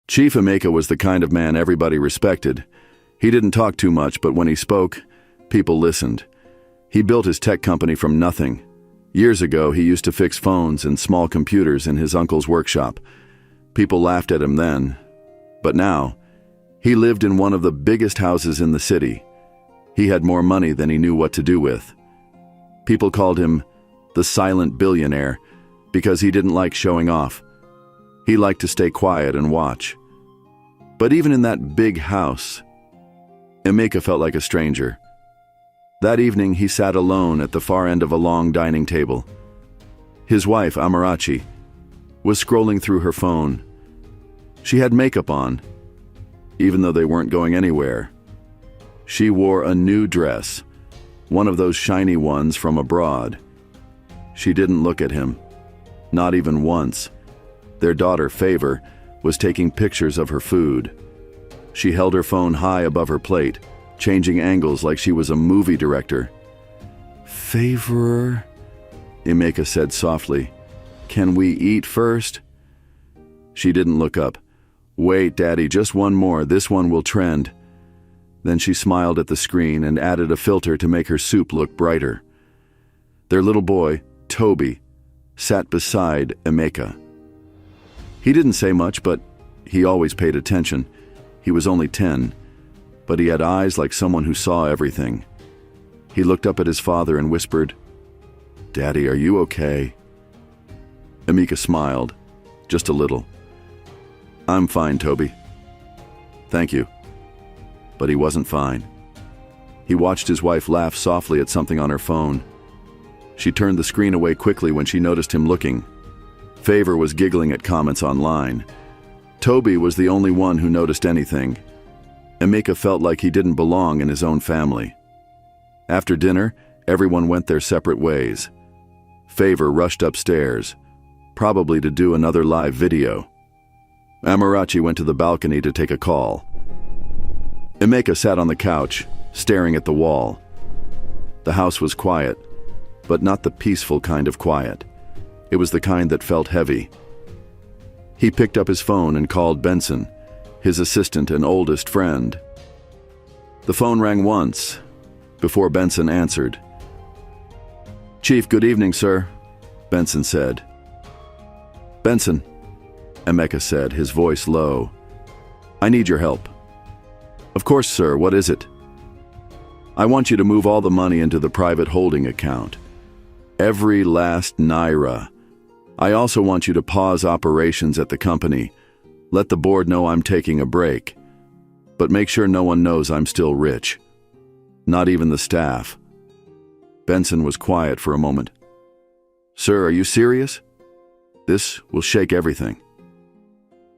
Chief Emeka was the kind of man everybody respected. He didn't talk too much, but when he spoke, people listened. He built his tech company from nothing. Years ago, he used to fix phones and small computers in his uncle's workshop. People laughed at him then, but now, he lived in one of the biggest houses in the city. He had more money than he knew what to do with. People called him the silent billionaire because he didn't like showing off. He liked to stay quiet and watch. But even in that big house, Emeka felt like a stranger. That evening, he sat alone at the far end of a long dining table. His wife, Amarachi, was scrolling through her phone. She had makeup on, even though they weren't going anywhere. She wore a new dress, one of those shiny ones from abroad. She didn't look at him, not even once. Their daughter, Favor, was taking pictures of her food. She held her phone high above her plate, changing angles like she was a movie director. "Favor," Emeka said softly, "can we eat first?" She didn't look up. "Wait, Daddy, just one more. This one will trend." Then she smiled at the screen and added a filter to make her soup look brighter. Their little boy, Toby, sat beside Emeka. He didn't say much, but he always paid attention. He was only 10, but he had eyes like someone who saw everything. He looked up at his father and whispered, "Daddy, are you okay?" Emeka smiled, just a little. "I'm fine, Toby." "Thank you." But he wasn't fine. He watched his wife laugh softly at something on her phone. She turned the screen away quickly when she noticed him looking. Favor was giggling at comments online. Toby was the only one who noticed anything. Emeka felt like he didn't belong in his own family. After dinner, everyone went their separate ways. Favor rushed upstairs, probably to do another live video. Amarachi went to the balcony to take a call. Emeka sat on the couch, staring at the wall. The house was quiet, but not the peaceful kind of quiet. It was the kind that felt heavy. He picked up his phone and called Benson, his assistant and oldest friend. The phone rang once, before Benson answered. "Chief, good evening, sir," Benson said. "Benson," Emeka said, his voice low. "I need your help." "Of course, sir. What is it?" "I want you to move all the money into the private holding account. Every last naira. I also want you to pause operations at the company. Let the board know I'm taking a break. But make sure no one knows I'm still rich. Not even the staff." Benson was quiet for a moment. "Sir, are you serious? This will shake everything."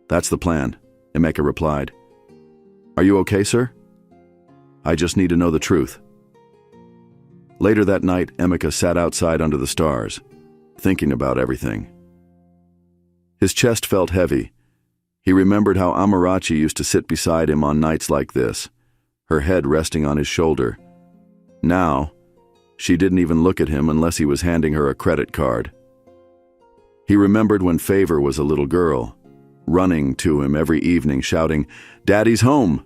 "That's the plan," Emeka replied. "Are you okay, sir?" "I just need to know the truth." Later that night, Emeka sat outside under the stars, thinking about everything. His chest felt heavy. He remembered how Amarachi used to sit beside him on nights like this, her head resting on his shoulder. Now, she didn't even look at him unless he was handing her a credit card. He remembered when Favor was a little girl, running to him every evening shouting, "Daddy's home!"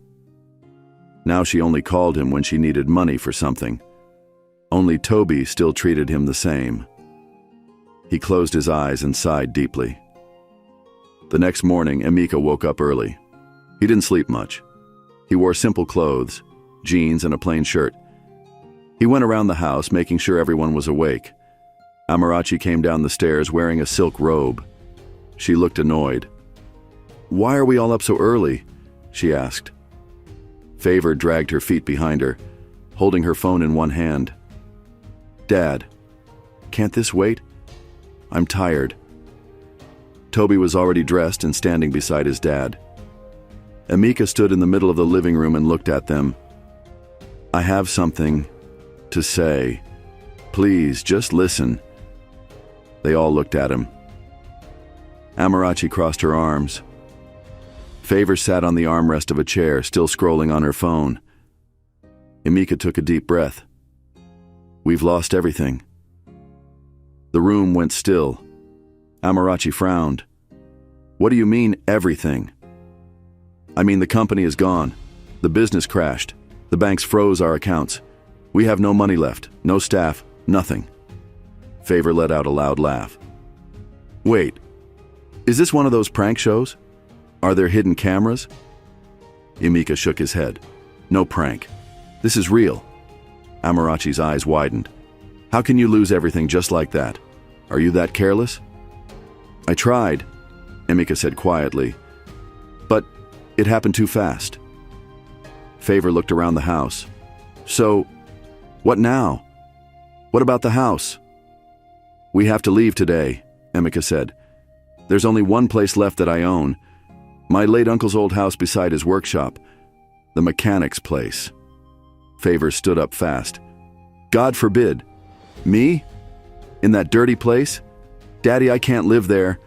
Now she only called him when she needed money for something. Only Toby still treated him the same. He closed his eyes and sighed deeply. The next morning, Emeka woke up early. He didn't sleep much. He wore simple clothes, jeans and a plain shirt. He went around the house, making sure everyone was awake. Amarachi came down the stairs wearing a silk robe. She looked annoyed. "Why are we all up so early?" she asked. Favor dragged her feet behind her, holding her phone in one hand. "Dad, can't this wait? I'm tired." Toby was already dressed and standing beside his dad. Emeka stood in the middle of the living room and looked at them. "I have something to say. Please, just listen." They all looked at him. Amarachi crossed her arms. Favor sat on the armrest of a chair, still scrolling on her phone. Emeka took a deep breath. "We've lost everything." The room went still. Amarachi frowned. "What do you mean, everything?" I mean, the company is gone. The business crashed. The banks froze our accounts. We have no money left, no staff, nothing. Favor let out a loud laugh. Wait, is this one of those prank shows? Are there hidden cameras? Emeka shook his head. No prank. This is real. Amarachi's eyes widened. How can you lose everything just like that? Are you that careless? I tried, Emeka said quietly, but it happened too fast. Favor looked around the house. So, what now? What about the house? We have to leave today, Emeka said. There's only one place left that I own. My late uncle's old house beside his workshop. The mechanic's place. Favor stood up fast. God forbid. Me? In that dirty place? Daddy, I can't live there.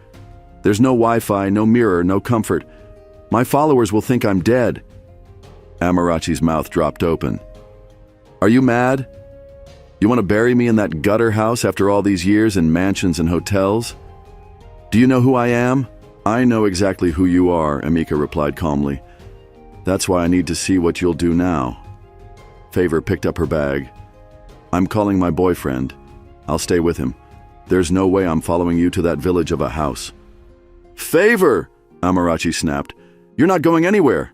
There's no Wi-Fi, no mirror, no comfort. My followers will think I'm dead. Amarachi's mouth dropped open. Are you mad? You want to bury me in that gutter house after all these years in mansions and hotels? Do you know who I am? I know exactly who you are, Emeka replied calmly. That's why I need to see what you'll do now. Favor picked up her bag. I'm calling my boyfriend. I'll stay with him. There's no way I'm following you to that village of a house. Favor! Amarachi snapped. You're not going anywhere.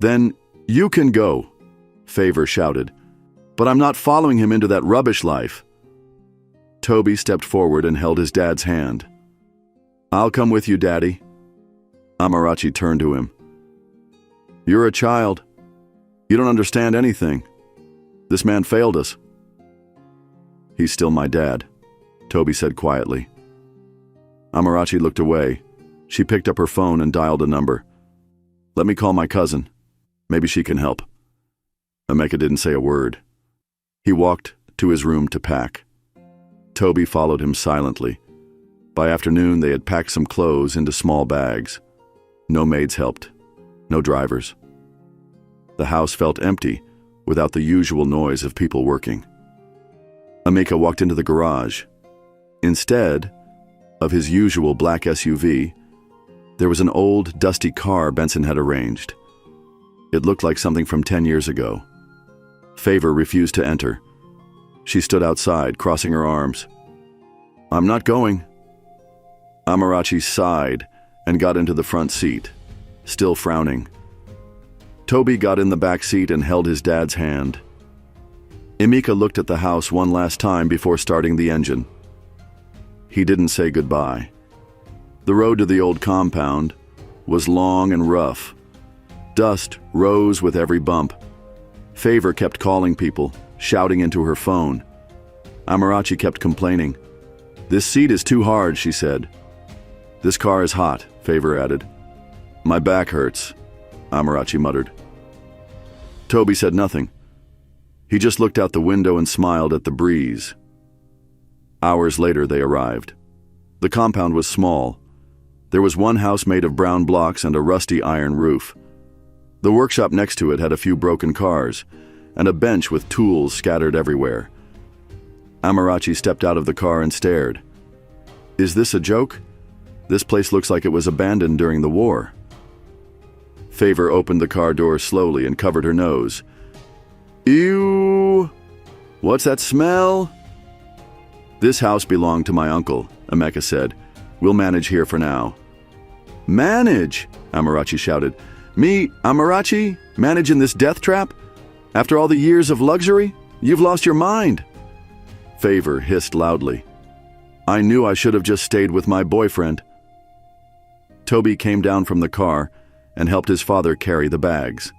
Then you can go, Favor shouted. But I'm not following him into that rubbish life. Toby stepped forward and held his dad's hand. I'll come with you, Daddy. Amarachi turned to him. You're a child. You don't understand anything. This man failed us. He's still my dad, Toby said quietly. Amarachi looked away. She picked up her phone and dialed a number. Let me call my cousin. Maybe she can help. Emeka didn't say a word. He walked to his room to pack. Toby followed him silently. By afternoon, they had packed some clothes into small bags. No maids helped. No drivers. The house felt empty, without the usual noise of people working. Emeka walked into the garage. Instead of his usual black SUV, there was an old, dusty car Benson had arranged. It looked like something from 10 years ago. Favor refused to enter. She stood outside, crossing her arms. I'm not going. Amarachi sighed and got into the front seat, still frowning. Toby got in the back seat and held his dad's hand. Emeka looked at the house one last time before starting the engine. He didn't say goodbye. The road to the old compound was long and rough. Dust rose with every bump. Favor kept calling people, shouting into her phone. Amarachi kept complaining. This seat is too hard, she said. This car is hot, Favor added. My back hurts, Amarachi muttered. Toby said nothing. He just looked out the window and smiled at the breeze. Hours later, they arrived. The compound was small. There was one house made of brown blocks and a rusty iron roof. The workshop next to it had a few broken cars and a bench with tools scattered everywhere. Amarachi stepped out of the car and stared. Is this a joke? This place looks like it was abandoned during the war. Favor opened the car door slowly and covered her nose. Ew! What's that smell? This house belonged to my uncle, Emeka said. We'll manage here for now. Manage? Amarachi shouted. Me, Amarachi, manage in this death trap? After all the years of luxury? You've lost your mind. Favor hissed loudly. I knew I should have just stayed with my boyfriend. Toby came down from the car and helped his father carry the bags.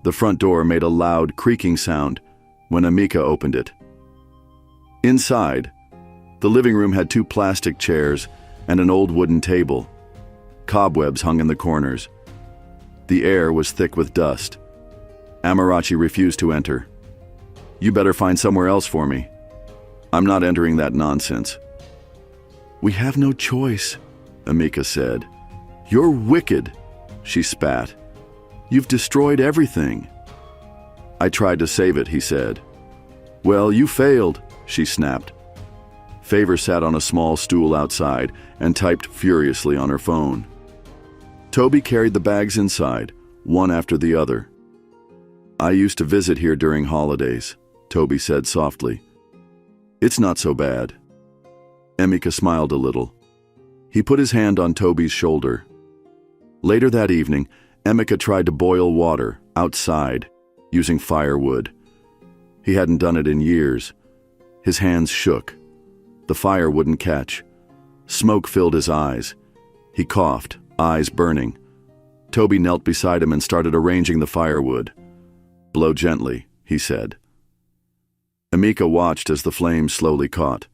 The front door made a loud creaking sound when Emeka opened it. Inside, the living room had 2 plastic chairs and an old wooden table. Cobwebs hung in the corners. The air was thick with dust. Amarachi refused to enter. You better find somewhere else for me. I'm not entering that nonsense. We have no choice, Emeka said. You're wicked, she spat. You've destroyed everything. I tried to save it, he said. Well, you failed, she snapped. Favor sat on a small stool outside and typed furiously on her phone. Toby carried the bags inside, one after the other. "I used to visit here during holidays," Toby said softly. "It's not so bad." Emeka smiled a little. He put his hand on Toby's shoulder. Later that evening, Emeka tried to boil water outside using firewood. He hadn't done it in years. His hands shook. The fire wouldn't catch. Smoke filled his eyes. He coughed, eyes burning. Toby knelt beside him and started arranging the firewood. "Blow gently," he said. Emeka watched as the flames slowly caught.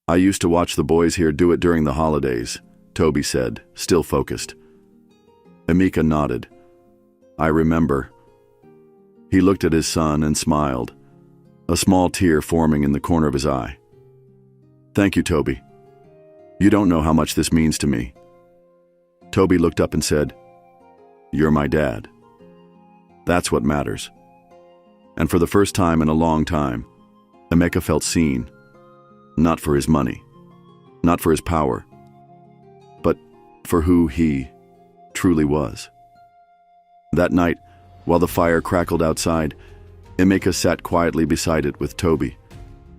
"I used to watch the boys here do it during the holidays," Toby said, still focused. Emeka nodded. "I remember." He looked at his son and smiled, a small tear forming in the corner of his eye. "Thank you, Toby. You don't know how much this means to me." Toby looked up and said, "You're my dad. That's what matters." And for the first time in a long time, Emeka felt seen, not for his money, not for his power, but for who he truly was. That night, while the fire crackled outside, Emeka sat quietly beside it with Toby.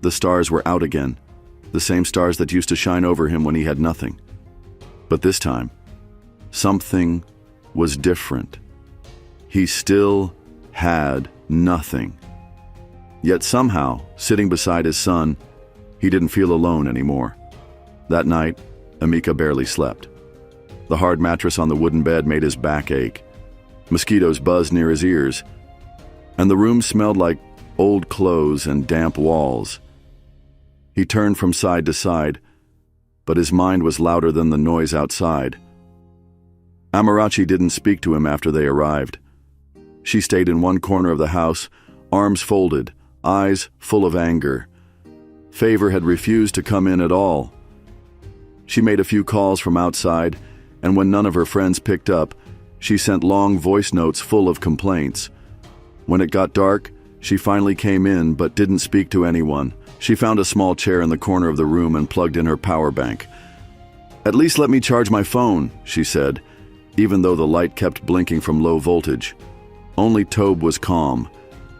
The stars were out again, the same stars that used to shine over him when he had nothing. But this time, something was different. He still had nothing. Yet somehow, sitting beside his son, he didn't feel alone anymore. That night, Emeka barely slept. The hard mattress on the wooden bed made his back ache. Mosquitoes buzzed near his ears, and the room smelled like old clothes and damp walls. He turned from side to side, but his mind was louder than the noise outside. Amarachi didn't speak to him after they arrived. She stayed in one corner of the house, arms folded, eyes full of anger. Favor had refused to come in at all. She made a few calls from outside, and when none of her friends picked up, she sent long voice notes full of complaints. When it got dark, she finally came in but didn't speak to anyone. She found a small chair in the corner of the room and plugged in her power bank. "At least let me charge my phone," she said, even though the light kept blinking from low voltage. Only Tobe was calm.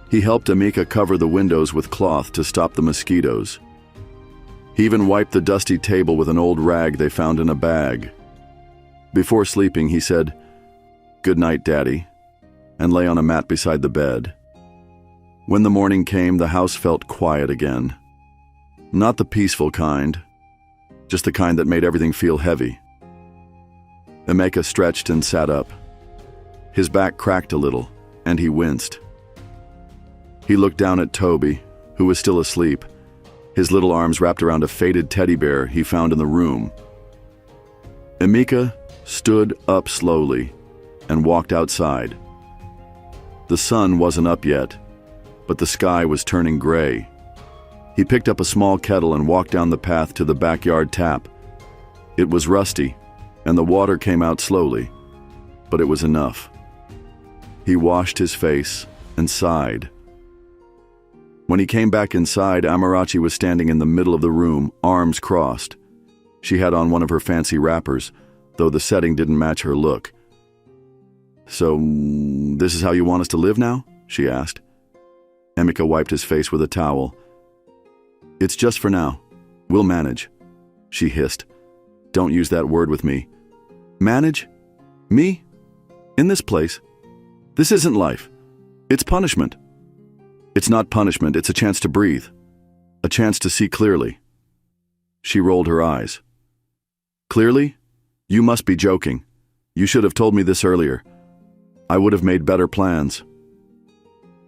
He helped Emeka cover the windows with cloth to stop the mosquitoes. He even wiped the dusty table with an old rag they found in a bag. Before sleeping, he said, "Good night, Daddy," and lay on a mat beside the bed. When the morning came, the house felt quiet again. Not the peaceful kind, just the kind that made everything feel heavy. Emeka stretched and sat up. His back cracked a little, and he winced. He looked down at Toby, who was still asleep, his little arms wrapped around a faded teddy bear he found in the room. Emeka stood up slowly and walked outside. The sun wasn't up yet, but the sky was turning gray. He picked up a small kettle and walked down the path to the backyard tap. It was rusty, and the water came out slowly, but it was enough. He washed his face and sighed. When he came back inside, Amarachi was standing in the middle of the room, arms crossed. She had on one of her fancy wrappers, though the setting didn't match her look. "So, this is how you want us to live now?" she asked. Emeka wiped his face with a towel. "It's just for now. We'll manage," she hissed. "Don't use that word with me." "Manage? Me? In this place? This isn't life. It's punishment." "It's not punishment, it's a chance to breathe. A chance to see clearly." She rolled her eyes. "Clearly? You must be joking. You should have told me this earlier. I would have made better plans."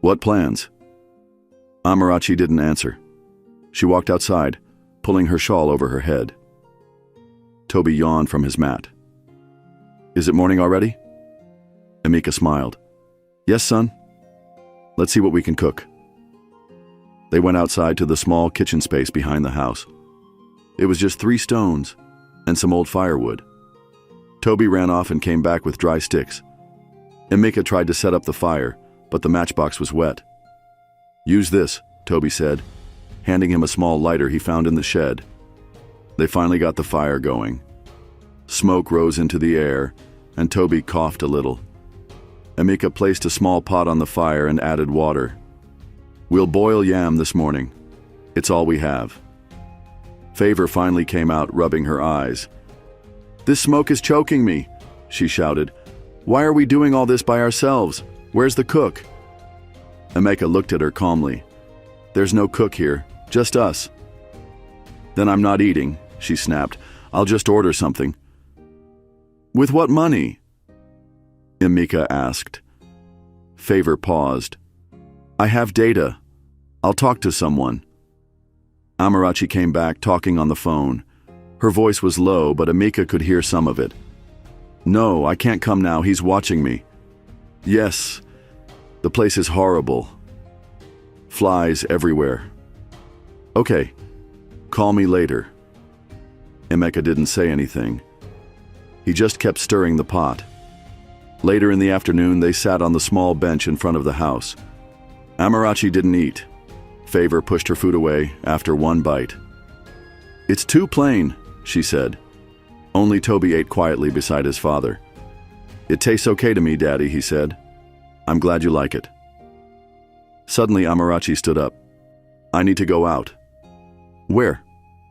"What plans?" Amarachi didn't answer. She walked outside, pulling her shawl over her head. Toby yawned from his mat. "Is it morning already?" Emeka smiled. "Yes, son. Let's see what we can cook." They went outside to the small kitchen space behind the house. It was just 3 stones and some old firewood. Toby ran off and came back with dry sticks. Emeka tried to set up the fire, but the matchbox was wet. "Use this," Toby said, handing him a small lighter he found in the shed. They finally got the fire going. Smoke rose into the air, and Toby coughed a little. Emeka placed a small pot on the fire and added water. "We'll boil yam this morning. It's all we have." Favor finally came out, rubbing her eyes. "This smoke is choking me," she shouted. "Why are we doing all this by ourselves? Where's the cook?" Emeka looked at her calmly. "There's no cook here, just us." "Then I'm not eating," she snapped. "I'll just order something." "With what money?" Emeka asked. Favor paused. "I have data. I'll talk to someone." Amarachi came back, talking on the phone. Her voice was low, but Emeka could hear some of it. "No, I can't come now. He's watching me." "Yes, the place is horrible. Flies everywhere." "Okay, call me later." Emeka didn't say anything. He just kept stirring the pot. Later in the afternoon, they sat on the small bench in front of the house. Amarachi didn't eat. Favor pushed her food away after one bite. "It's too plain," she said. Only Toby ate quietly beside his father. "It tastes okay to me, Daddy," he said. "I'm glad you like it." Suddenly, Amarachi stood up. "I need to go out." "Where?"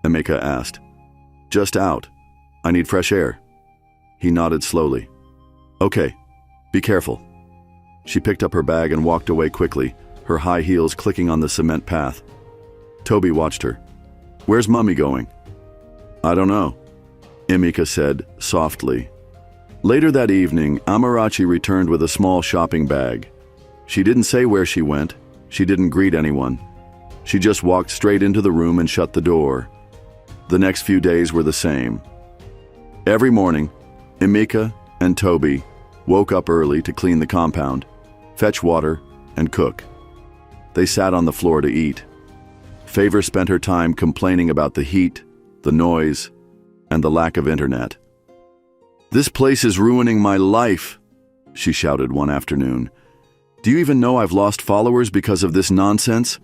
Emeka asked. "Just out. I need fresh air." He nodded slowly. "Okay, be careful." She picked up her bag and walked away quickly, her high heels clicking on the cement path. Toby watched her. "Where's Mummy going?" "I don't know," Emeka said softly. Later that evening, Amarachi returned with a small shopping bag. She didn't say where she went. She didn't greet anyone. She just walked straight into the room and shut the door. The next few days were the same. Every morning, Emeka and Toby woke up early to clean the compound, fetch water, and cook. They sat on the floor to eat. Favor spent her time complaining about the heat, the noise, and the lack of internet. "This place is ruining my life," she shouted one afternoon. "Do you even know I've lost followers because of this nonsense?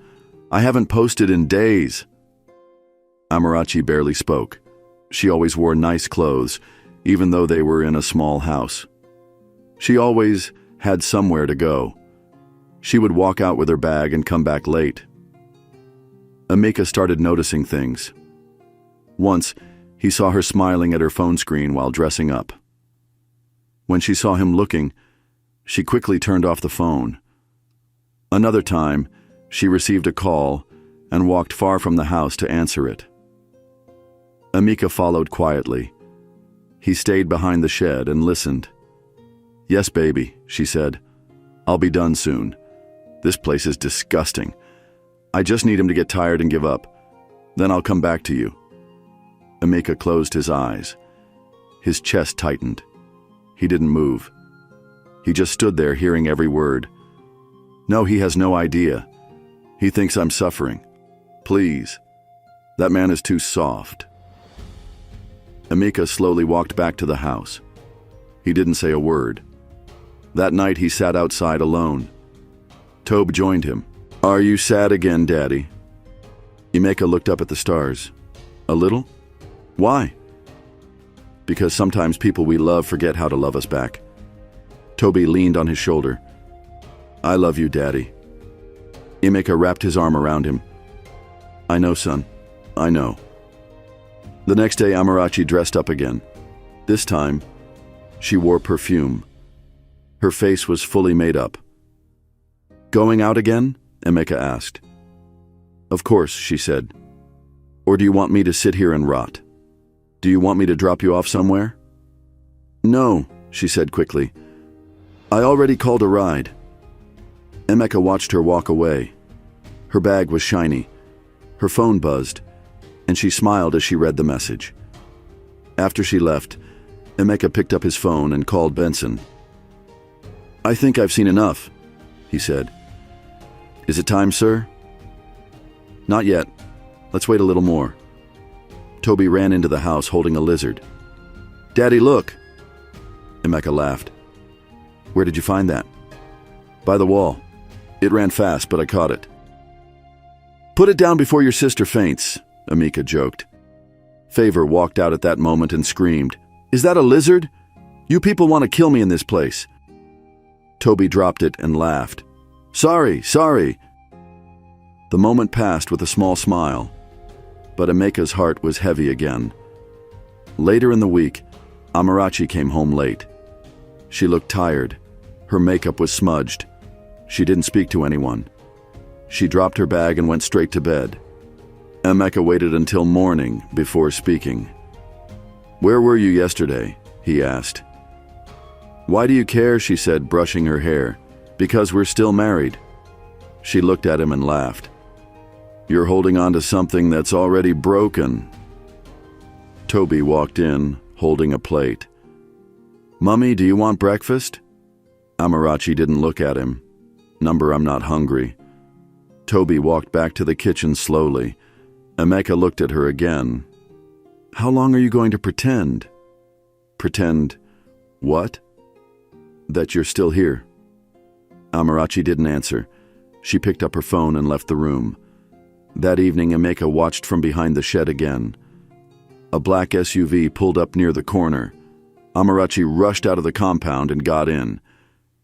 I haven't posted in days." Amarachi barely spoke. She always wore nice clothes, even though they were in a small house. She always had somewhere to go. She would walk out with her bag and come back late. Emeka started noticing things. Once, he saw her smiling at her phone screen while dressing up. When she saw him looking, she quickly turned off the phone. Another time, she received a call and walked far from the house to answer it. Emeka followed quietly. He stayed behind the shed and listened. "Yes, baby," she said. "I'll be done soon. This place is disgusting. I just need him to get tired and give up. Then I'll come back to you." Emeka closed his eyes. His chest tightened. He didn't move. He just stood there hearing every word. "No, he has no idea. He thinks I'm suffering. Please. That man is too soft." Emeka slowly walked back to the house. He didn't say a word. That night he sat outside alone. Tobe joined him. "Are you sad again, Daddy?" Emeka looked up at the stars. "A little? Why?" "Because sometimes people we love forget how to love us back." Toby leaned on his shoulder. "I love you, Daddy." Emeka wrapped his arm around him. "I know, son. I know." The next day, Amarachi dressed up again. This time, she wore perfume. Her face was fully made up. "Going out again?" Emeka asked. "Of course," she said. "Or do you want me to sit here and rot? Do you want me to drop you off somewhere?" "No," she said quickly. "I already called a ride." Emeka watched her walk away. Her bag was shiny. Her phone buzzed, and she smiled as she read the message. After she left, Emeka picked up his phone and called Benson. "I think I've seen enough," he said. "Is it time, sir?" "Not yet. Let's wait a little more." Toby ran into the house holding a lizard. "Daddy, look!" Emeka laughed. "Where did you find that?" "By the wall. It ran fast, but I caught it." "Put it down before your sister faints," Emeka joked. Favor walked out at that moment and screamed, "Is that a lizard? You people want to kill me in this place." Toby dropped it and laughed. Sorry. The moment passed with a small smile, but Emeka's heart was heavy again. Later in the week, Amarachi came home late. She looked tired. Her makeup was smudged. She didn't speak to anyone. She dropped her bag and went straight to bed. Emeka waited until morning before speaking. "Where were you yesterday?" he asked. "Why do you care?" she said, brushing her hair. "Because we're still married." She looked at him and laughed. "You're holding on to something that's already broken." Toby walked in, holding a plate. "Mummy, do you want breakfast?" Amarachi didn't look at him. "Number, I'm not hungry." Toby walked back to the kitchen slowly. Emeka looked at her again. "How long are you going to pretend?" "Pretend what?" "That you're still here." Amarachi didn't answer. She picked up her phone and left the room. That evening, Emeka watched from behind the shed again. A black SUV pulled up near the corner. Amarachi rushed out of the compound and got in.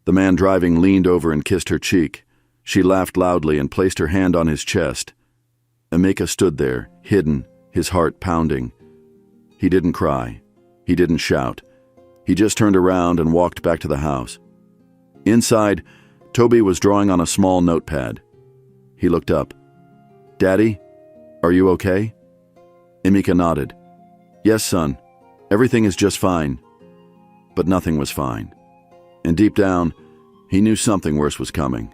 The man driving leaned over and kissed her cheek. She laughed loudly and placed her hand on his chest. Emeka stood there, hidden, his heart pounding. He didn't cry. He didn't shout. He just turned around and walked back to the house. Inside, Toby was drawing on a small notepad. He looked up. "Daddy, are you okay?" Emeka nodded. "Yes, son. Everything is just fine." But nothing was fine. And deep down, he knew something worse was coming.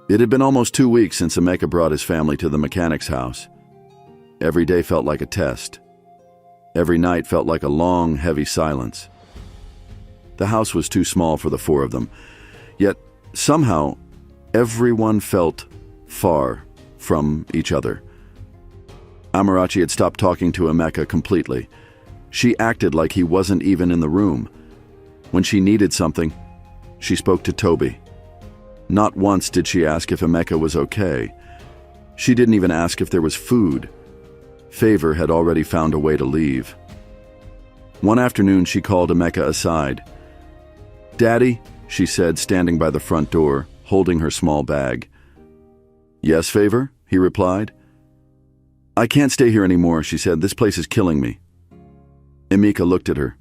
It had been almost 2 weeks since Emeka brought his family to the mechanic's house. Every day felt like a test. Every night felt like a long, heavy silence. The house was too small for the four of them, yet somehow everyone felt far from each other. Amarachi had stopped talking to Emeka completely. She acted like he wasn't even in the room. When she needed something, she spoke to Toby. Not once did she ask if Emeka was okay. She didn't even ask if there was food. Favor had already found a way to leave. One afternoon, she called Emeka aside. "Daddy," she said, standing by the front door, holding her small bag. "Yes, Favor?" he replied. "I can't stay here anymore," she said. "This place is killing me." Emeka looked at her.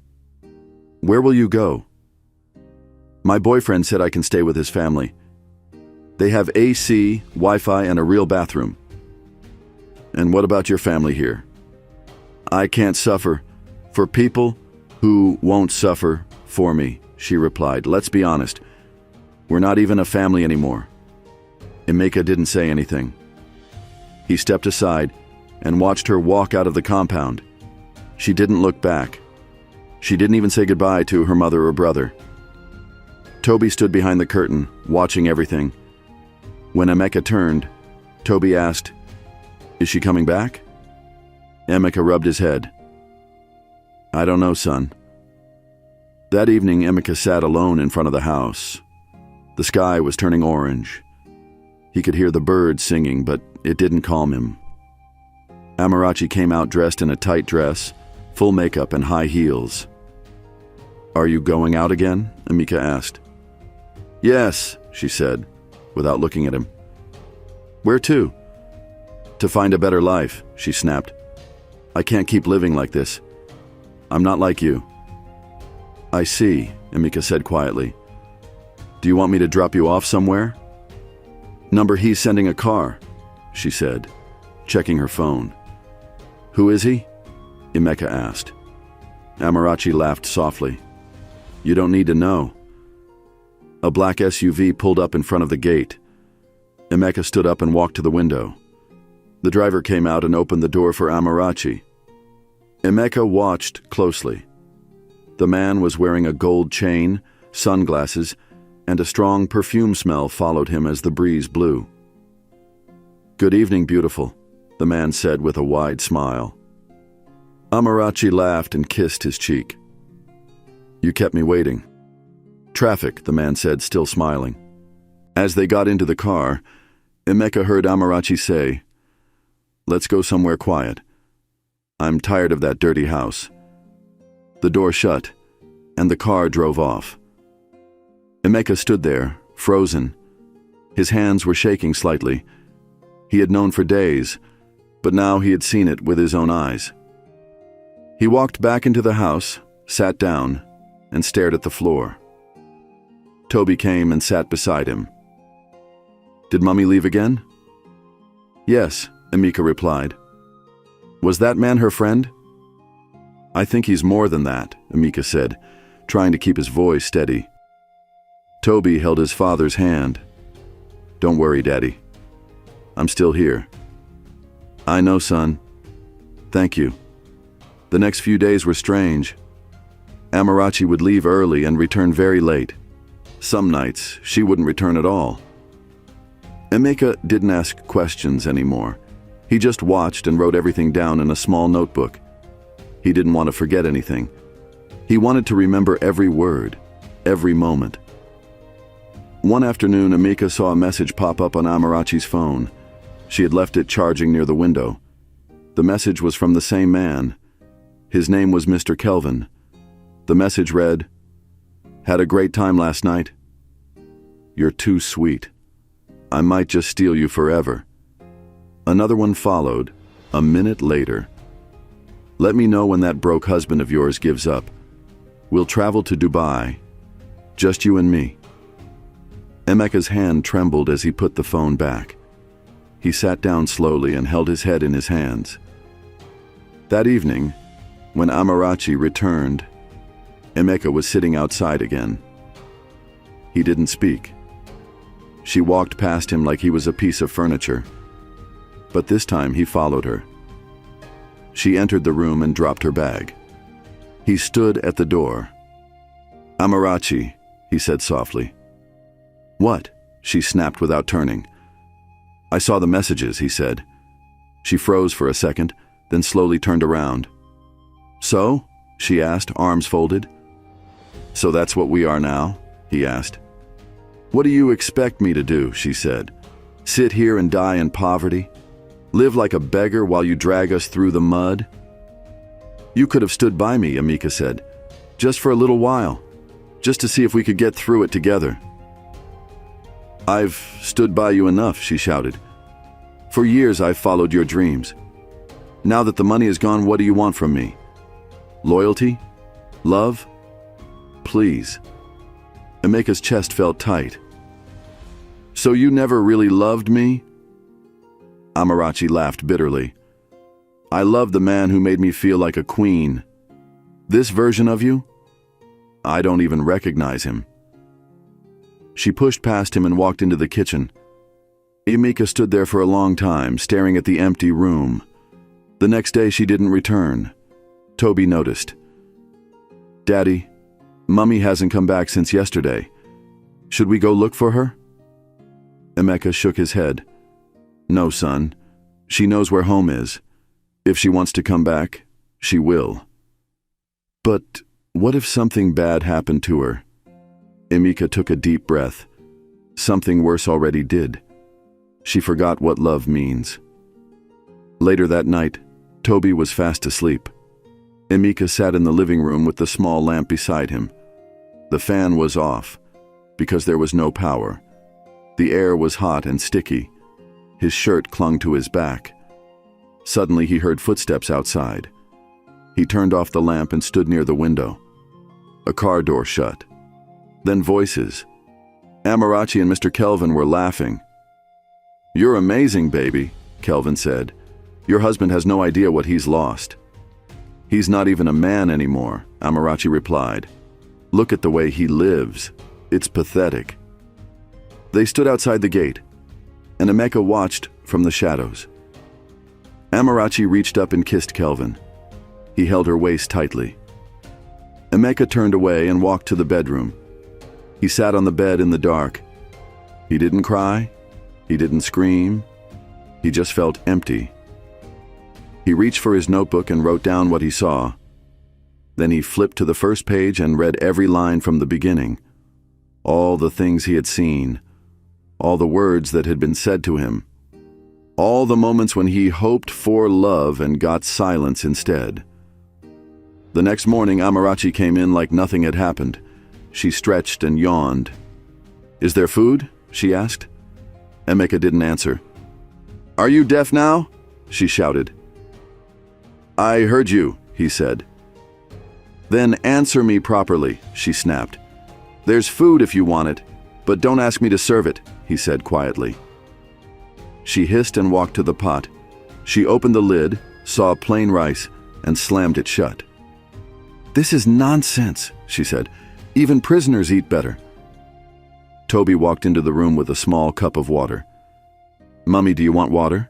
"Where will you go?" "My boyfriend said I can stay with his family. They have AC, Wi-Fi, and a real bathroom." "And what about your family here?" "I can't suffer for people who won't suffer for me," she replied. "Let's be honest. We're not even a family anymore." Emeka didn't say anything. He stepped aside and watched her walk out of the compound. She didn't look back. She didn't even say goodbye to her mother or brother. Toby stood behind the curtain, watching everything. When Emeka turned, Toby asked, "Is she coming back?" Emeka rubbed his head. "I don't know, son." That evening, Emeka sat alone in front of the house. The sky was turning orange. He could hear the birds singing, but it didn't calm him. Amarachi came out dressed in a tight dress, full makeup and high heels. "Are you going out again?" Emeka asked. "Yes," she said, without looking at him. "Where to?" "To find a better life," she snapped. "I can't keep living like this. I'm not like you." "I see," Emeka said quietly. "Do you want me to drop you off somewhere?" "Number, he's sending a car," she said, checking her phone. "Who is he?" Emeka asked. Amarachi laughed softly. "You don't need to know." A black SUV pulled up in front of the gate. Emeka stood up and walked to the window. The driver came out and opened the door for Amarachi. Emeka watched closely. The man was wearing a gold chain, sunglasses, and a strong perfume smell followed him as the breeze blew. "Good evening, beautiful," the man said with a wide smile. Amarachi laughed and kissed his cheek. "You kept me waiting." "Traffic," the man said, still smiling. As they got into the car, Emeka heard Amarachi say, "Let's go somewhere quiet. I'm tired of that dirty house." The door shut. and the car drove off. Emeka stood there, frozen. His hands were shaking slightly. He had known for days, but now he had seen it with his own eyes. He walked back into the house, sat down, and stared at the floor. Toby came and sat beside him. "Did Mummy leave again?" "Yes," Emeka replied. "Was that man her friend?" "I think he's more than that," Emeka said, trying to keep his voice steady. Toby held his father's hand. "Don't worry, Daddy. I'm still here." "I know, son. Thank you." The next few days were strange. Amarachi would leave early and return very late. Some nights, she wouldn't return at all. Emeka didn't ask questions anymore. He just watched and wrote everything down in a small notebook. He didn't want to forget anything. He wanted to remember every word, every moment. One afternoon, Emeka saw a message pop up on Amarachi's phone. She had left it charging near the window. The message was from the same man. His name was Mr. Kelvin. The message read, "Had a great time last night. You're too sweet. I might just steal you forever." Another one followed, a minute later. "Let me know when that broke husband of yours gives up. We'll travel to Dubai. Just you and me." Emeka's hand trembled as he put the phone back. He sat down slowly and held his head in his hands. That evening, when Amarachi returned, Emeka was sitting outside again. He didn't speak. She walked past him like he was a piece of furniture. But this time he followed her. She entered the room and dropped her bag. He stood at the door. "Amarachi," he said softly. "What?" she snapped without turning. "I saw the messages," he said. She froze for a second, then slowly turned around. "So?" she asked, arms folded. "So that's what we are now?" he asked. "What do you expect me to do?" she said. "Sit here and die in poverty? Live like a beggar while you drag us through the mud?" "You could have stood by me," Emeka said. "Just for a little while. Just to see if we could get through it together." "I've stood by you enough," she shouted. "For years I've followed your dreams. Now that the money is gone, what do you want from me? Loyalty? Love? Please." Emeka's chest felt tight. "So you never really loved me?" Amarachi laughed bitterly. "I loved the man who made me feel like a queen. This version of you? I don't even recognize him." She pushed past him and walked into the kitchen. Emeka stood there for a long time, staring at the empty room. The next day she didn't return. Toby noticed. "Daddy, Mummy hasn't come back since yesterday. Should we go look for her?" Emeka shook his head. "No, son. She knows where home is. If she wants to come back, she will." "But what if something bad happened to her?" Emeka took a deep breath. Something worse already did. She forgot what love means. Later that night, Toby was fast asleep. Emeka sat in the living room with the small lamp beside him. The fan was off, because there was no power. The air was hot and sticky. His shirt clung to his back. Suddenly he heard footsteps outside. He turned off the lamp and stood near the window. A car door shut. Then voices. Amarachi and Mr. Kelvin were laughing. "You're amazing, baby," Kelvin said. "Your husband has no idea what he's lost." "He's not even a man anymore," Amarachi replied. "Look at the way he lives. It's pathetic." They stood outside the gate, and Emeka watched from the shadows. Amarachi reached up and kissed Kelvin. He held her waist tightly. Emeka turned away and walked to the bedroom. He sat on the bed in the dark. He didn't cry. He didn't scream. He just felt empty. He reached for his notebook and wrote down what he saw. Then he flipped to the first page and read every line from the beginning. All the things he had seen. All the words that had been said to him. All the moments when he hoped for love and got silence instead. The next morning, Amarachi came in like nothing had happened. She stretched and yawned. "Is there food?" she asked. Emeka didn't answer. "Are you deaf now?" she shouted. "I heard you," he said. "Then answer me properly," she snapped. "There's food if you want it, but don't ask me to serve it," he said quietly. She hissed and walked to the pot. She opened the lid, saw plain rice, and slammed it shut. "This is nonsense," she said. "Even prisoners eat better." Toby walked into the room with a small cup of water. "Mummy, do you want water?"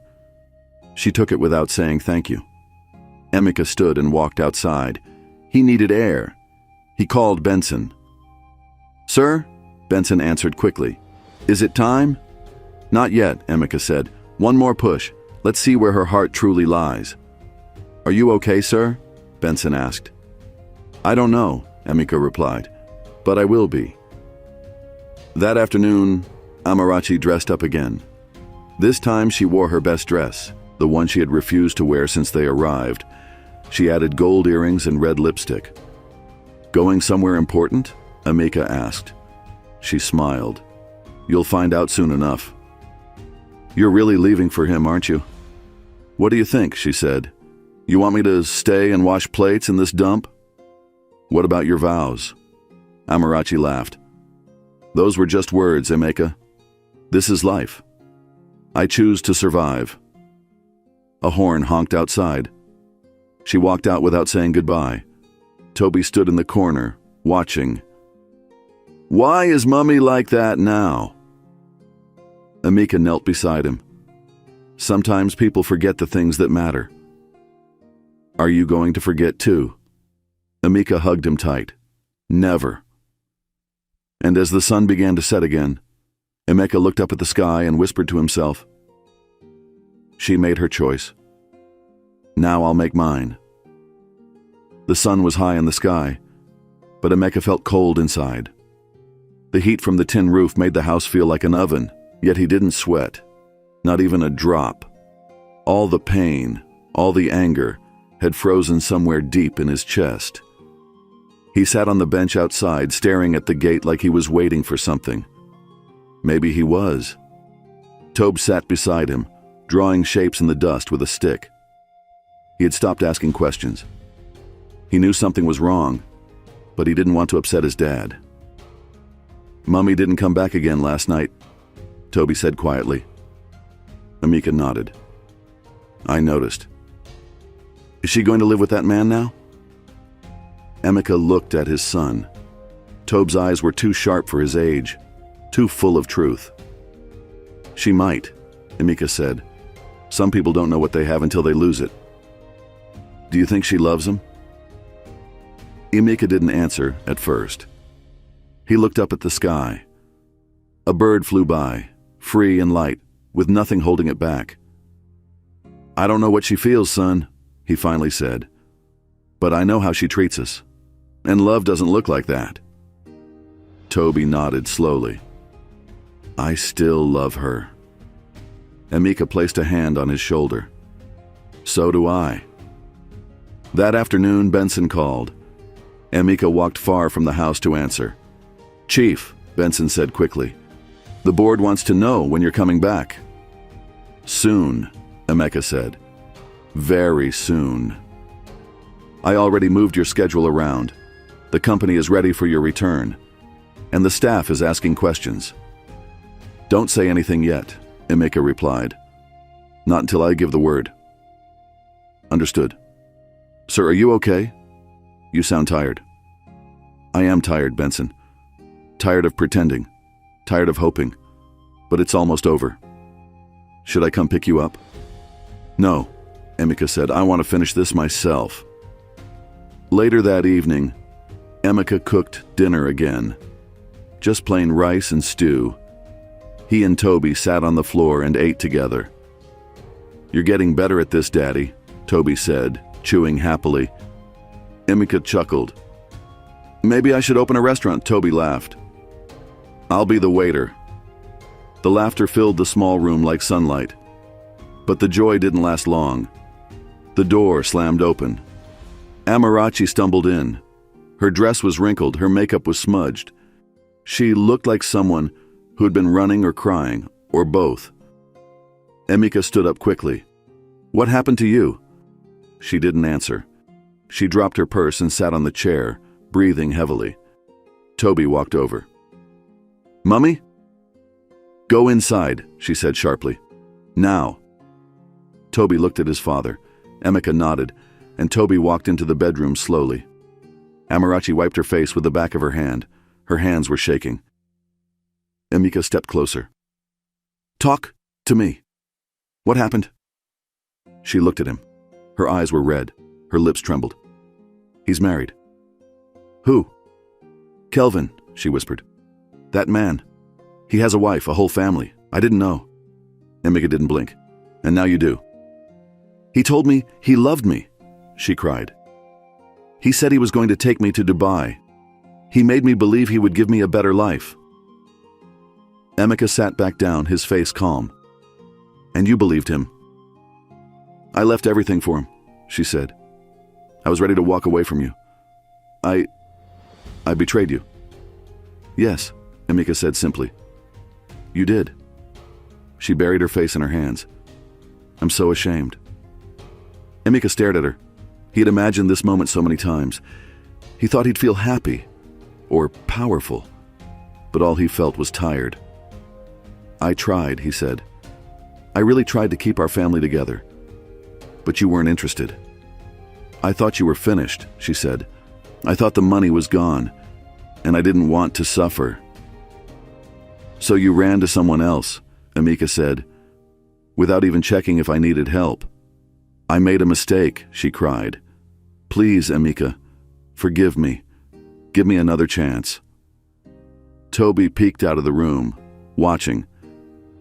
She took it without saying thank you. Emeka stood and walked outside. He needed air. He called Benson. "Sir?" Benson answered quickly. "Is it time?" "Not yet," Emeka said. "One more push. Let's see where her heart truly lies." "Are you okay, sir?" Benson asked. "I don't know," Emeka replied, "but I will be." That afternoon, Amarachi dressed up again. This time she wore her best dress, the one she had refused to wear since they arrived. She added gold earrings and red lipstick. "Going somewhere important?" Emeka asked. She smiled. "You'll find out soon enough." "You're really leaving for him, aren't you?" "What do you think?" she said. "You want me to stay and wash plates in this dump?" "What about your vows?" Amarachi laughed. "Those were just words, Emeka. This is life. I choose to survive." A horn honked outside. She walked out without saying goodbye. Toby stood in the corner, watching. "Why is Mummy like that now?" Emeka knelt beside him. "Sometimes people forget the things that matter." "Are you going to forget too?" Emeka hugged him tight. "Never." And as the sun began to set again, Emeka looked up at the sky and whispered to himself, "She made her choice. Now I'll make mine." The sun was high in the sky, but Emeka felt cold inside. The heat from the tin roof made the house feel like an oven, yet he didn't sweat, not even a drop. All the pain, all the anger, had frozen somewhere deep in his chest. He sat on the bench outside, staring at the gate like he was waiting for something. Maybe he was. Tobe sat beside him, drawing shapes in the dust with a stick. He had stopped asking questions. He knew something was wrong, but he didn't want to upset his dad. "Mummy didn't come back again last night," Toby said quietly. Emeka nodded. "I noticed. Is she going to live with that man now?" Emeka looked at his son. Tobe's eyes were too sharp for his age, too full of truth. "She might," Emeka said. "Some people don't know what they have until they lose it." "Do you think she loves him?" Emeka didn't answer at first. He looked up at the sky. A bird flew by, free and light, with nothing holding it back. "I don't know what she feels, son," he finally said. "But I know how she treats us. And love doesn't look like that." Toby nodded slowly. "I still love her." Emeka placed a hand on his shoulder. "So do I." That afternoon, Benson called. Emeka walked far from the house to answer. "Chief," Benson said quickly, "the board wants to know when you're coming back." "Soon," Emeka said. "Very soon. I already moved your schedule around. The company is ready for your return, and the staff is asking questions." "Don't say anything yet," Emeka replied. "Not until I give the word." "Understood. Sir, are you okay? You sound tired." "I am tired, Benson. Tired of pretending. Tired of hoping. But it's almost over. Should I come pick you up?" "No," Emeka said. "I want to finish this myself." Later that evening, Emeka cooked dinner again. Just plain rice and stew. He and Toby sat on the floor and ate together. "You're getting better at this, Daddy," Toby said, chewing happily. Emeka chuckled. "Maybe I should open a restaurant," Toby laughed. "I'll be the waiter." The laughter filled the small room like sunlight. But the joy didn't last long. The door slammed open. Amarachi stumbled in. Her dress was wrinkled, her makeup was smudged. She looked like someone who had been running or crying, or both. Emika stood up quickly. "What happened to you?" She didn't answer. She dropped her purse and sat on the chair, breathing heavily. Toby walked over. "Mummy?" "Go inside," she said sharply. "Now." Toby looked at his father. Emika nodded, and Toby walked into the bedroom slowly. Amarachi wiped her face with the back of her hand. Her hands were shaking. Emika stepped closer. "Talk to me. What happened?" She looked at him. Her eyes were red. Her lips trembled. "He's married." "Who?" "Kelvin," she whispered. "That man. He has a wife, a whole family. I didn't know." Emika didn't blink. "And now you do." "He told me he loved me," she cried. "He said he was going to take me to Dubai. He made me believe he would give me a better life." Emika sat back down, his face calm. "And you believed him?" "I left everything for him," she said. "I was ready to walk away from you. I betrayed you." "Yes," Emika said simply. "You did." She buried her face in her hands. "I'm so ashamed." Emika stared at her. He had imagined this moment so many times. He thought he'd feel happy or powerful, but all he felt was tired. "I tried," he said. "I really tried to keep our family together. But you weren't interested." "I thought you were finished," she said. "I thought the money was gone, and I didn't want to suffer." "So you ran to someone else," Emika said, "without even checking if I needed help." "I made a mistake," she cried. "Please, Emika, forgive me. Give me another chance." Toby peeked out of the room, watching.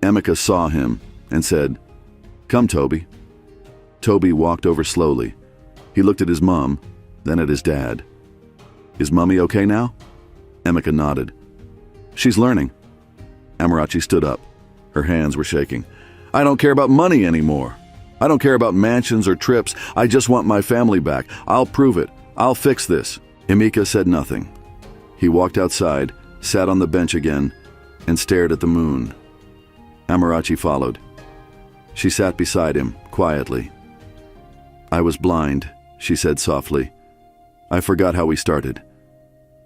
Emika saw him and said, "Come, Toby." Toby walked over slowly. He looked at his mom, then at his dad. "Is Mummy okay now?" Emika nodded. "She's learning." Amarachi stood up. Her hands were shaking. "I don't care about money anymore. I don't care about mansions or trips. I just want my family back. I'll prove it. I'll fix this." Emika said nothing. He walked outside, sat on the bench again, and stared at the moon. Amarachi followed. She sat beside him, quietly. "I was blind," she said softly. "I forgot how we started.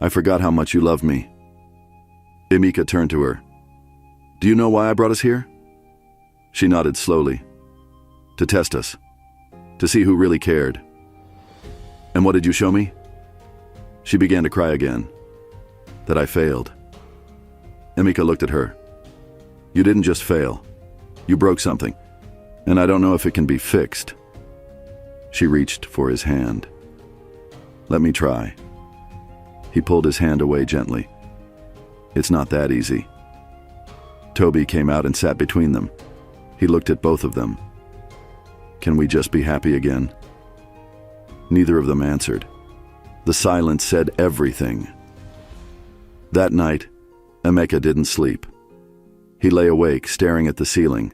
I forgot how much you love me." Emika turned to her. "Do you know why I brought us here?" She nodded slowly. "To test us. To see who really cared." "And what did you show me?" She began to cry again. "That I failed." Emika looked at her. "You didn't just fail. You broke something, and I don't know if it can be fixed." She reached for his hand. "Let me try." He pulled his hand away gently. "It's not that easy." Toby came out and sat between them. He looked at both of them. "Can we just be happy again?" Neither of them answered. The silence said everything. That night, Emeka didn't sleep. He lay awake, staring at the ceiling.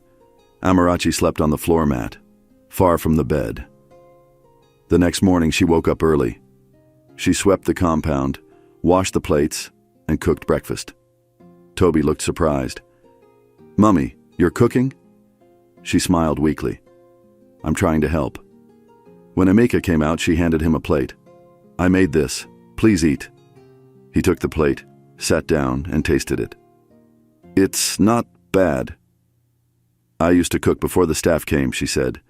Amarachi slept on the floor mat, far from the bed. The next morning, she woke up early. She swept the compound, washed the plates, and cooked breakfast. Toby looked surprised. "Mummy, you're cooking?" She smiled weakly. "I'm trying to help." When Emeka came out, she handed him a plate. "I made this. Please eat." He took the plate, sat down, and tasted it. "It's not bad." "I used to cook before the staff came," she said.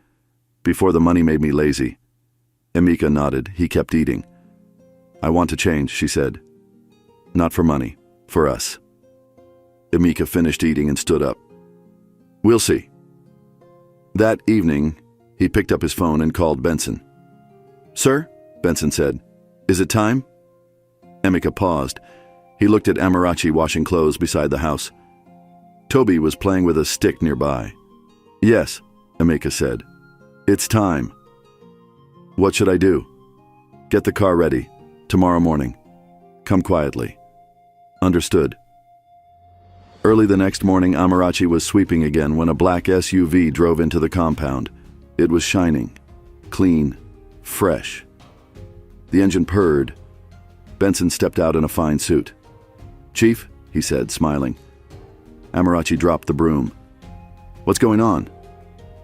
"Before the money made me lazy." Emeka nodded. He kept eating. "I want to change," she said. "Not for money. For us." Emeka finished eating and stood up. "We'll see." That evening, he picked up his phone and called Benson. "Sir," Benson said, "is it time?" Emeka paused. He looked at Amarachi washing clothes beside the house. Toby was playing with a stick nearby. "Yes," Emeka said. "It's time." "What should I do?" "Get the car ready. Tomorrow morning. Come quietly." "Understood." Early the next morning, Amarachi was sweeping again when a black SUV drove into the compound. It was shining, clean, fresh. The engine purred. Benson stepped out in a fine suit. "Chief," he said, smiling. Amarachi dropped the broom. "What's going on?"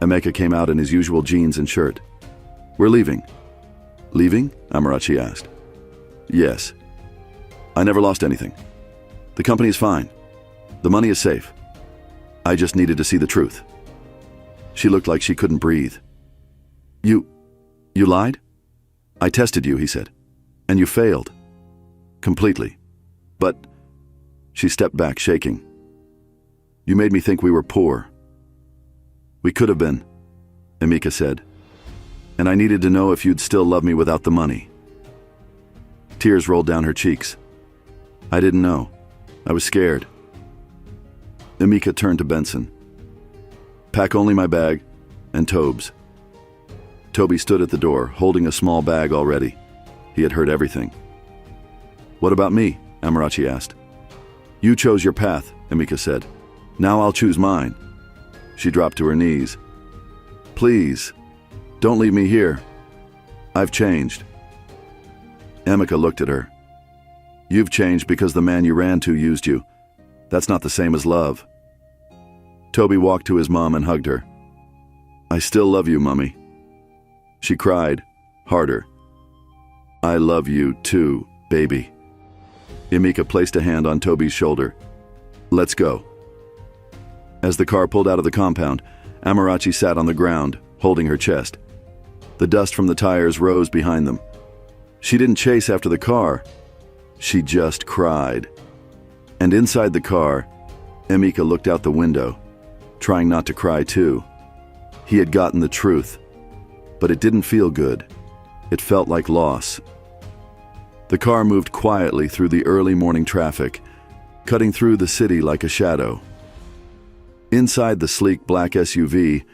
Emeka came out in his usual jeans and shirt. "We're leaving." "Leaving?" Amarachi asked. "Yes. I never lost anything. The company is fine. The money is safe. I just needed to see the truth." She looked like she couldn't breathe. You lied? "I tested you," he said. "And you failed. Completely. But..." She stepped back, shaking. "You made me think we were poor." "We could have been," Emeka said. "And I needed to know if you'd still love me without the money." Tears rolled down her cheeks. "I didn't know. I was scared." Emeka turned to Benson. "Pack only my bag and Tobe's." Toby stood at the door, holding a small bag already. He had heard everything. "What about me?" Amarachi asked. "You chose your path," Emeka said. "Now I'll choose mine." She dropped to her knees. "Please, don't leave me here. I've changed." Emeka looked at her. "You've changed because the man you ran to used you. That's not the same as love." Toby walked to his mom and hugged her. "I still love you, Mummy." She cried, harder. "I love you too, baby." Emeka placed a hand on Toby's shoulder. "Let's go." As the car pulled out of the compound, Amarachi sat on the ground, holding her chest. The dust from the tires rose behind them. She didn't chase after the car. She just cried. And inside the car, Emeka looked out the window, trying not to cry too. He had gotten the truth, but it didn't feel good. It felt like loss. The car moved quietly through the early morning traffic, cutting through the city like a shadow. Inside the sleek black SUV,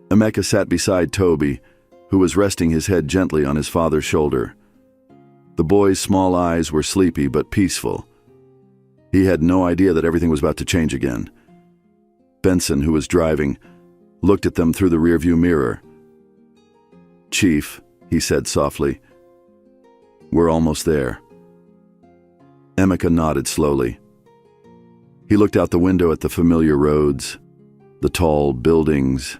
Emeka sat beside Toby, who was resting his head gently on his father's shoulder. The boy's small eyes were sleepy but peaceful. He had no idea that everything was about to change again. Benson, who was driving, looked at them through the rearview mirror. "Chief," he said softly, "we're almost there." Emeka nodded slowly. He looked out the window at the familiar roads, the tall buildings,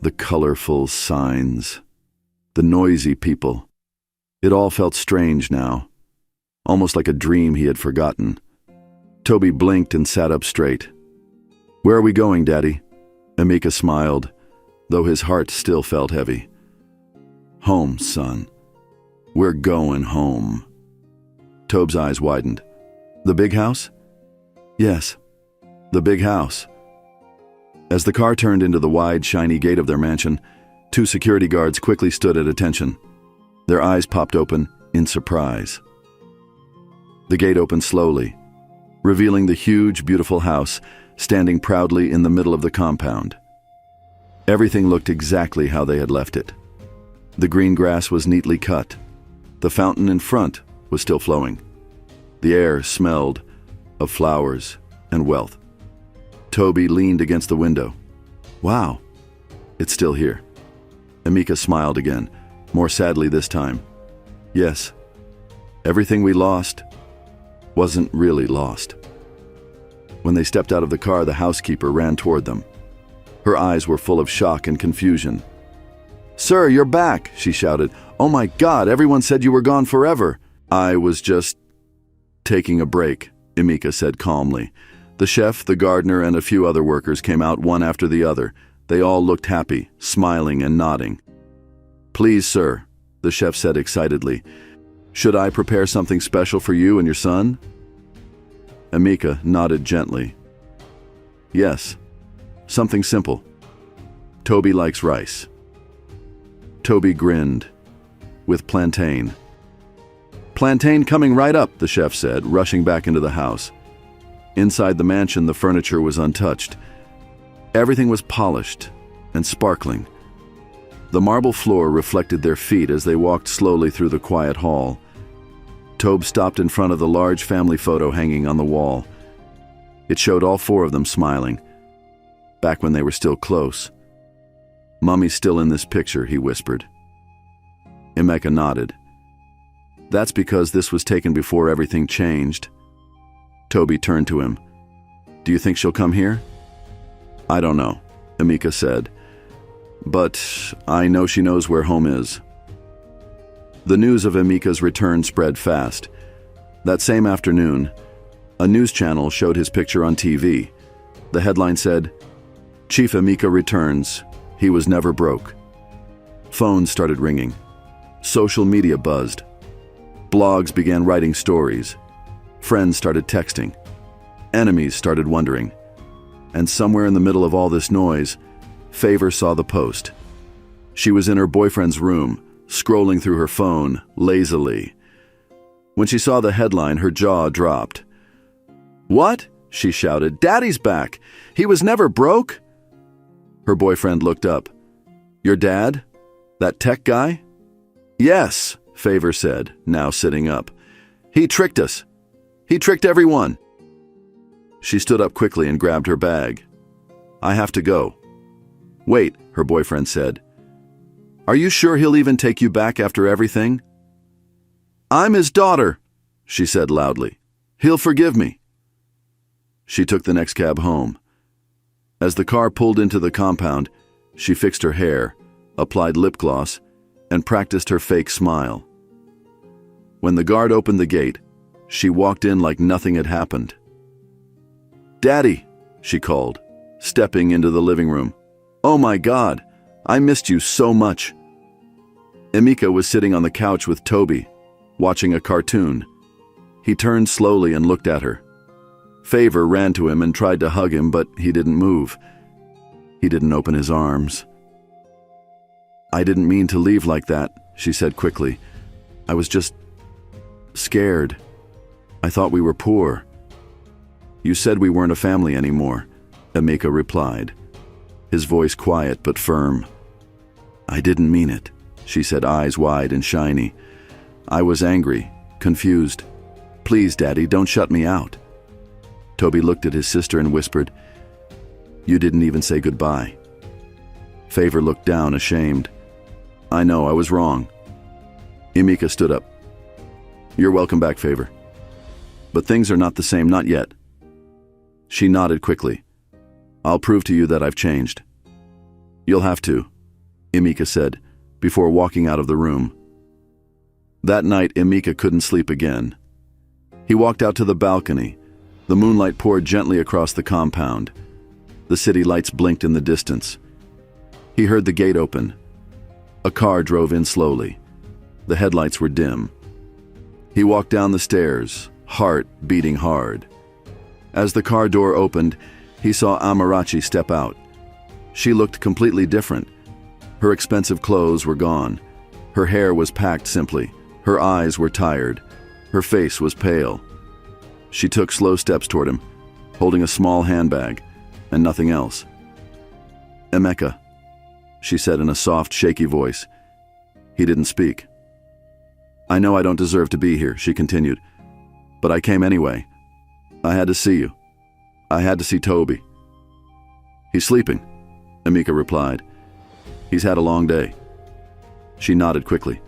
the colorful signs, the noisy people. It all felt strange now, almost like a dream he had forgotten. Toby blinked and sat up straight. "Where are we going, Daddy?" Emeka smiled, though his heart still felt heavy. "Home, son. We're going home." Tobe's eyes widened. "The big house?" "Yes, the big house." As the car turned into the wide, shiny gate of their mansion, two security guards quickly stood at attention. Their eyes popped open in surprise. The gate opened slowly, revealing the huge, beautiful house standing proudly in the middle of the compound. Everything looked exactly how they had left it. The green grass was neatly cut. The fountain in front was still flowing. The air smelled of flowers and wealth. Toby leaned against the window. "Wow, it's still here." Emeka smiled again, more sadly this time. "Yes, everything we lost wasn't really lost." When they stepped out of the car, the housekeeper ran toward them. Her eyes were full of shock and confusion. "Sir, you're back!" she shouted. "Oh my God, everyone said you were gone forever." "I was just taking a break," Emeka said calmly. The chef, the gardener, and a few other workers came out one after the other. They all looked happy, smiling and nodding. "Please, sir," the chef said excitedly. "Should I prepare something special for you and your son?" Emeka nodded gently. "Yes, something simple. Toby likes rice." Toby grinned. "With plantain." "Plantain coming right up," the chef said, rushing back into the house. Inside the mansion, the furniture was untouched. Everything was polished and sparkling. The marble floor reflected their feet as they walked slowly through the quiet hall. Tobe stopped in front of the large family photo hanging on the wall. It showed all four of them smiling, back when they were still close. "Mummy's still in this picture," he whispered. Emeka nodded. That's because this was taken before everything changed. Toby turned to him. Do you think she'll come here? I don't know, Emeka said. But I know she knows where home is. The news of Emeka's return spread fast. That same afternoon, a news channel showed his picture on TV. The headline said, Chief Emeka returns. He was never broke. Phones started ringing. Social media buzzed. Blogs began writing stories. Friends started texting. Enemies started wondering. And somewhere in the middle of all this noise, Favor saw the post. She was in her boyfriend's room, scrolling through her phone lazily. When she saw the headline, her jaw dropped. What? She shouted. Daddy's back. He was never broke. Her boyfriend looked up. Your dad? That tech guy? Yes, Favor said, now sitting up. He tricked us. He tricked everyone. She stood up quickly and grabbed her bag. I have to go. Wait, her boyfriend said. Are you sure he'll even take you back after everything? I'm his daughter, she said loudly. He'll forgive me. She took the next cab home. As the car pulled into the compound, she fixed her hair, applied lip gloss, and practiced her fake smile. When the guard opened the gate, she walked in like nothing had happened. Daddy, she called, stepping into the living room. Oh my God, I missed you so much. Emeka was sitting on the couch with Toby, watching a cartoon. He turned slowly and looked at her. Favor ran to him and tried to hug him, but he didn't move. He didn't open his arms. I didn't mean to leave like that, she said quickly. I was just scared. I thought we were poor. You said we weren't a family anymore, Emeka replied, his voice quiet but firm. I didn't mean it, she said, eyes wide and shiny. I was angry, confused. Please, Daddy, don't shut me out. Toby looked at his sister and whispered, You didn't even say goodbye. Favor looked down, ashamed. I know, I was wrong. Emeka stood up. You're welcome back, Favor. But things are not the same, not yet. She nodded quickly. I'll prove to you that I've changed. You'll have to, Emeka said, before walking out of the room. That night, Emeka couldn't sleep again. He walked out to the balcony. The moonlight poured gently across the compound. The city lights blinked in the distance. He heard the gate open. A car drove in slowly. The headlights were dim. He walked down the stairs, heart beating hard. As the car door opened, he saw Amarachi step out. She looked completely different. Her expensive clothes were gone. Her hair was packed simply. Her eyes were tired. Her face was pale. She took slow steps toward him, holding a small handbag, and nothing else. Emeka, she said in a soft, shaky voice. He didn't speak. I know I don't deserve to be here, she continued, but I came anyway. I had to see you. I had to see Toby. He's sleeping, Emeka replied. He's had a long day. She nodded quickly.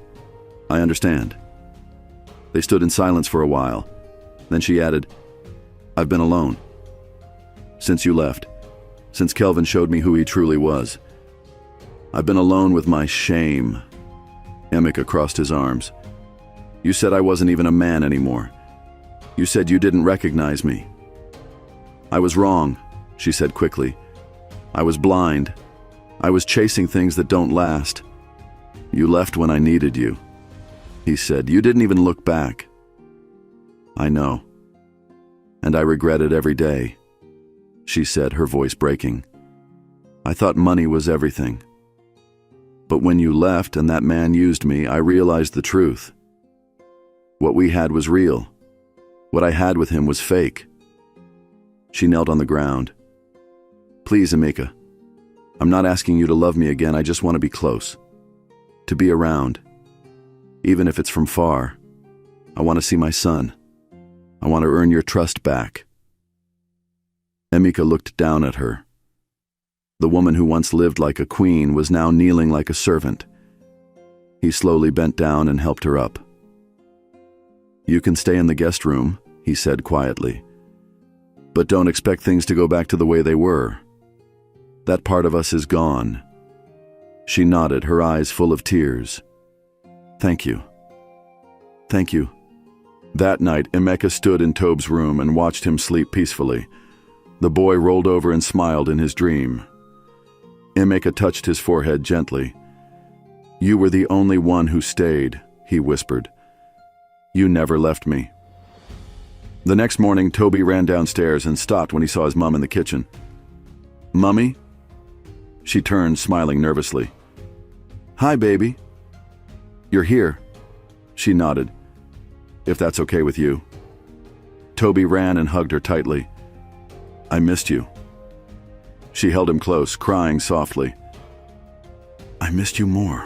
I understand. They stood in silence for a while. Then she added, I've been alone. Since you left. Since Kelvin showed me who he truly was. I've been alone with my shame. Emeka crossed his arms. You said I wasn't even a man anymore. You said you didn't recognize me. I was wrong, she said quickly. I was blind. I was chasing things that don't last. You left when I needed you. He said, you didn't even look back. I know. And I regret it every day, she said, her voice breaking. I thought money was everything. But when you left and that man used me, I realized the truth. What we had was real. What I had with him was fake. She knelt on the ground. Please, Emeka, I'm not asking you to love me again. I just want to be close. To be around. Even if it's from far. I want to see my son. I want to earn your trust back. Emeka looked down at her. The woman who once lived like a queen was now kneeling like a servant. He slowly bent down and helped her up. You can stay in the guest room, he said quietly. But don't expect things to go back to the way they were. That part of us is gone. She nodded, her eyes full of tears. Thank you. Thank you. That night, Emeka stood in Tobe's room and watched him sleep peacefully. The boy rolled over and smiled in his dream. Emeka touched his forehead gently. You were the only one who stayed, he whispered. You never left me. The next morning, Toby ran downstairs and stopped when he saw his mom in the kitchen. Mummy? She turned, smiling nervously. Hi, baby. You're here. She nodded. If that's okay with you. Toby ran and hugged her tightly. I missed you. She held him close, crying softly. I missed you more.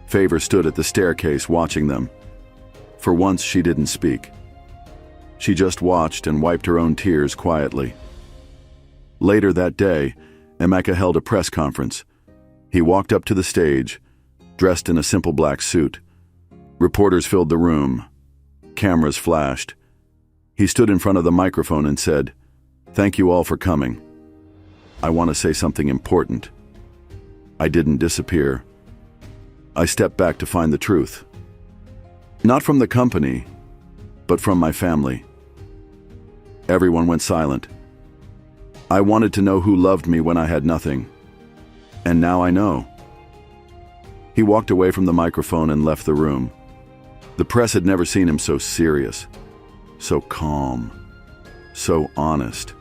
Favor stood at the staircase watching them. For once, she didn't speak. She just watched and wiped her own tears quietly. Later that day, Emeka held a press conference. He walked up to the stage, dressed in a simple black suit. Reporters filled the room. Cameras flashed. He stood in front of the microphone and said, Thank you all for coming. I want to say something important. I didn't disappear. I stepped back to find the truth. Not from the company, but from my family. Everyone went silent. I wanted to know who loved me when I had nothing. And now I know. He walked away from the microphone and left the room. The press had never seen him so serious, so calm, so honest.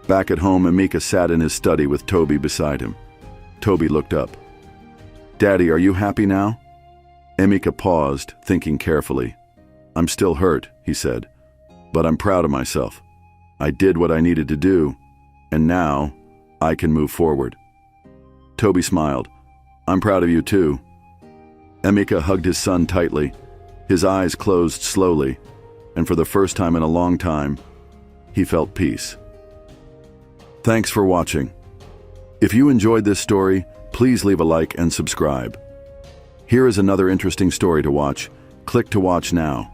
Back at home, Emeka sat in his study with Toby beside him. Toby looked up. Daddy, are you happy now? Emeka paused, thinking carefully. I'm still hurt, he said, but I'm proud of myself. I did what I needed to do, and now I can move forward. Toby smiled. I'm proud of you too. Emeka hugged his son tightly. His eyes closed slowly, and for the first time in a long time, he felt peace. Thanks for watching. If you enjoyed this story, please leave a like and subscribe. Here is another interesting story to watch. Click to watch now.